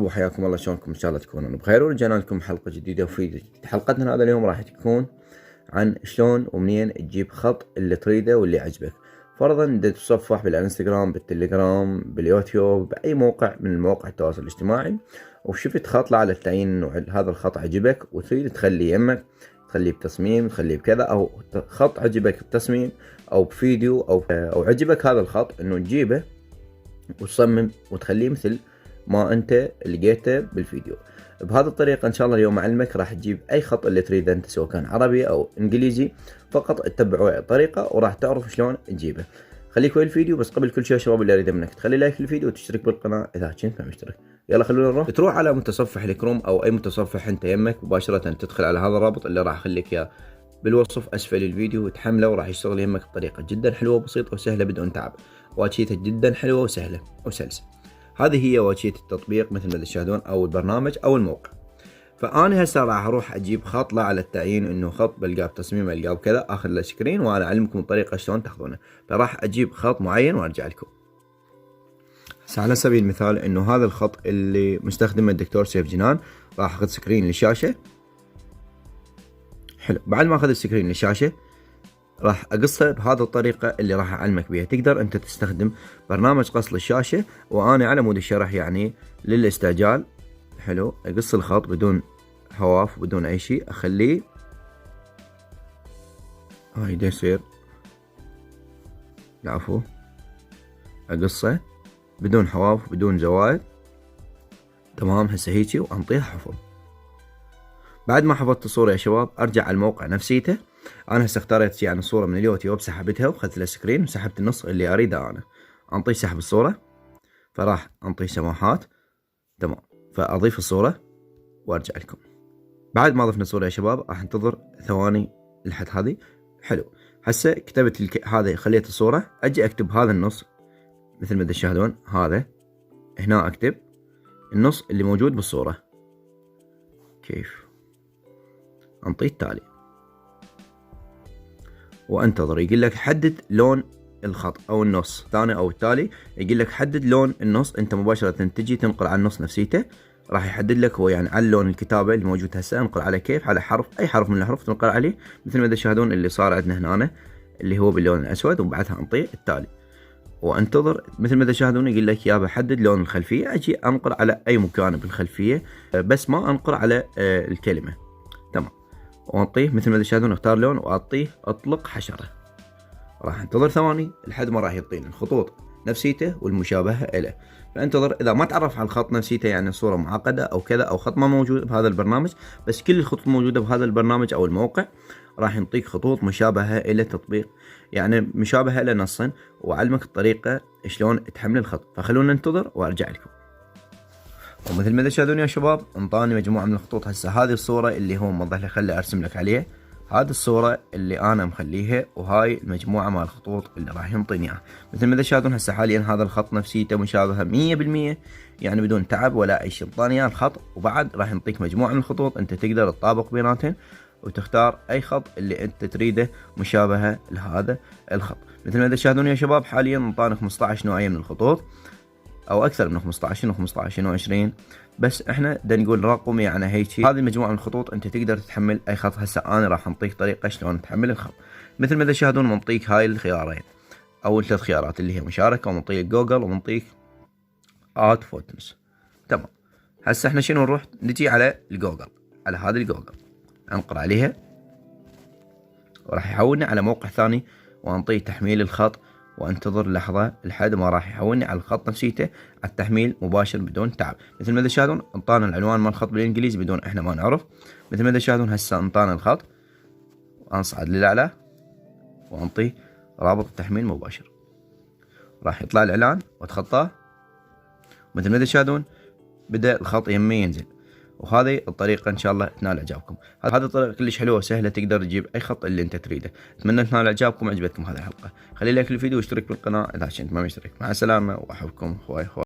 وحياكم الله، شلونكم؟ ان شاء الله تكونون بخير، ورجعنا لكم حلقه جديده. وفي حلقتنا هذا اليوم راح تكون عن شلون ومنين تجيب خط اللي تريده واللي يعجبك. فرضا انت تتصفح بالانستغرام، بالتليجرام، باليوتيوب، باي موقع من مواقع التواصل الاجتماعي، وشفت خط لا على التعيين انه هذا الخط عجبك وتريد تخليه يمك، تخليه بتصميم، تخليه بكذا، او خط عجبك بتصميم او بفيديو او عجبك هذا الخط انه تجيبه وتصمم وتخليه مثل ما انت لقيته بالفيديو. بهذه الطريقة ان شاء الله اليوم اعلمك راح تجيب اي خط اللي تريده انت، سواء كان عربي او انجليزي، فقط اتبعوا الطريقة وراح تعرف شلون تجيبه. خليك ويا الفيديو، بس قبل كل شيء يا شباب اللي اريده منك تخلي لايك للفيديو وتشترك بالقناة اذا كنت ما مشترك. يلا خلونا نروح. تروح على متصفح الكروم او اي متصفح انت يمك، مباشرة تدخل على هذا الرابط اللي راح اخليك اياه بالوصف اسفل الفيديو وتحمله، وراح يشتغل يمك بطريقة جدا حلوة وبسيطة وسهلة بدون تعب. واجهته جدا حلوة وسهلة وسلسة. هذه هي واجهة التطبيق مثل ما تشاهدون، او البرنامج او الموقع. فانا هسه راح اروح اجيب خط لا على التعيين انه خط بلقاه بتصميم القاه بكذا، اخذ له سكرين وانا اعلمكم الطريقه شلون تاخذونه. فراح اجيب خط معين وارجع لكم. هسه على سبيل المثال انه هذا الخط اللي مستخدمه الدكتور سيف جنان، راح اخذ سكرين للشاشه. حلو، بعد ما اخذ السكرين للشاشه راح اقصه بهذه الطريقه اللي راح اعلمك بها. تقدر انت تستخدم برنامج قص للشاشه، وانا على مود الشرح يعني للاستعجال. حلو، اقص الخط بدون هواف بدون اي شيء، اخليه هاي دا يصير العفو، اقصه بدون حواف بدون زوايد. تمام، هسه هيجي وانطيها حفظ. بعد ما حفظت الصورة يا شباب ارجع على الموقع نفسيته. انا هسه اختاريت يعني صورة من اليوتيوب، سحبتها واخذت لها سكرين وسحبت النص اللي اريده انا. انطي سحب الصورة، فراح انطي سماحات. تمام، فاضيف الصورة وارجع لكم. بعد ما ضفنا الصورة يا شباب راح انتظر ثواني لحد هذه. حلو، هسه كتبت هذا، خليت الصورة، اجي اكتب هذا النص مثل ما تشاهدون. هذا هنا اكتب النص اللي موجود بالصورة. كيف؟ انطي التالي وانتظر. يقول لك حدد لون الخط او النص الثاني او التالي، يقول لك حدد لون النص. انت مباشرة تجي تنقل على النص نفسيته، راح يحدد لك هو يعني على لون الكتابة اللي موجود هسه. انقل على كيف، على حرف، اي حرف من الحروف تنقل عليه مثل ما تشاهدون اللي صار عندنا هنا اللي هو باللون الاسود، وبعدها انطي التالي وانتظر. مثل ما تشاهدون يقول لك يابا حدد لون الخلفية، اجي انقل على اي مكان بالخلفية بس ما انقل على الكلمة. تمام، وانطيه مثل ما تشاهدون، اختار لون واعطيه اطلق حشرة. راح انتظر ثواني لحد ما راح يعطيني الخطوط نفسيته والمشابهة له. فانتظر. اذا ما تعرف على الخط نفسيته يعني الصورة معقدة او كذا، او خط ما موجود بهذا البرنامج، بس كل الخطوط موجودة بهذا البرنامج او الموقع، راح يعطيك خطوط مشابهة الى تطبيق، يعني مشابهة لنصا، وأعلمك الطريقة شلون تحمل الخط. فخلونا ننتظر وارجع لكم. ومثل ما تشاهدون يا شباب انطاني مجموعة من الخطوط. هسه هذه الصورة اللي هو موضح لي، خلي ارسم لك عليها. هذه الصورة اللي انا مخليها، وهاي المجموعة مال الخطوط اللي راح ينطيني اياها. مثل ما تشاهدون هسه حاليا هذا الخط نفسيته مشابهة 100%، يعني بدون تعب ولا اي شيء. انطاني اياه الخط، وبعد راح ينطيك مجموعة من الخطوط انت تقدر تطابق بيناتهم وتختار اي خط اللي انت تريده مشابهة لهذا الخط. مثل ما تشاهدون يا شباب حاليا انطاني 15 نوعية من الخطوط، او اكثر من 15 و15 و20، بس احنا بدنا نقول رقم يعني هيك. هذه المجموعه من الخطوط انت تقدر تحمل اي خط. هسه انا راح انطيك طريقه شلون تحمل الخط. مثل ما تشاهدون منطيك هاي الخيارين او الثلاث خيارات اللي هي مشاركه، ومنطيك جوجل، ومنطيك اد فوتوز. تمام، هسه احنا شنو نروح نجي على الجوجل، على هذه الجوجل انقر عليها، وراح يحولنا على موقع ثاني، وانطيه تحميل الخط، وانتظر لحظة لحد ما راح يحولني على الخط نفسيته على التحميل مباشر بدون تعب. مثل ما تشاهدون انطانا العنوان مال الخط بالانجليزي بدون احنا ما نعرف. مثل ما تشاهدون هسه انطانا الخط، وانصعد للاعلى وانطيه رابط التحميل مباشر. راح يطلع الاعلان واتخطاه. مثل ما تشاهدون بدا الخط يمي ينزل. وهذه الطريقة ان شاء الله تنال اعجابكم. هذه الطريقة كلش حلوة وسهلة، تقدر تجيب اي خط اللي انت تريده. اتمنى تنال اعجابكم. عجبتكم هذه الحلقة خلي لايك للفيديو واشترك بالقناة اذا كنت ما مشترك. مع السلامة واحبكم اخوي.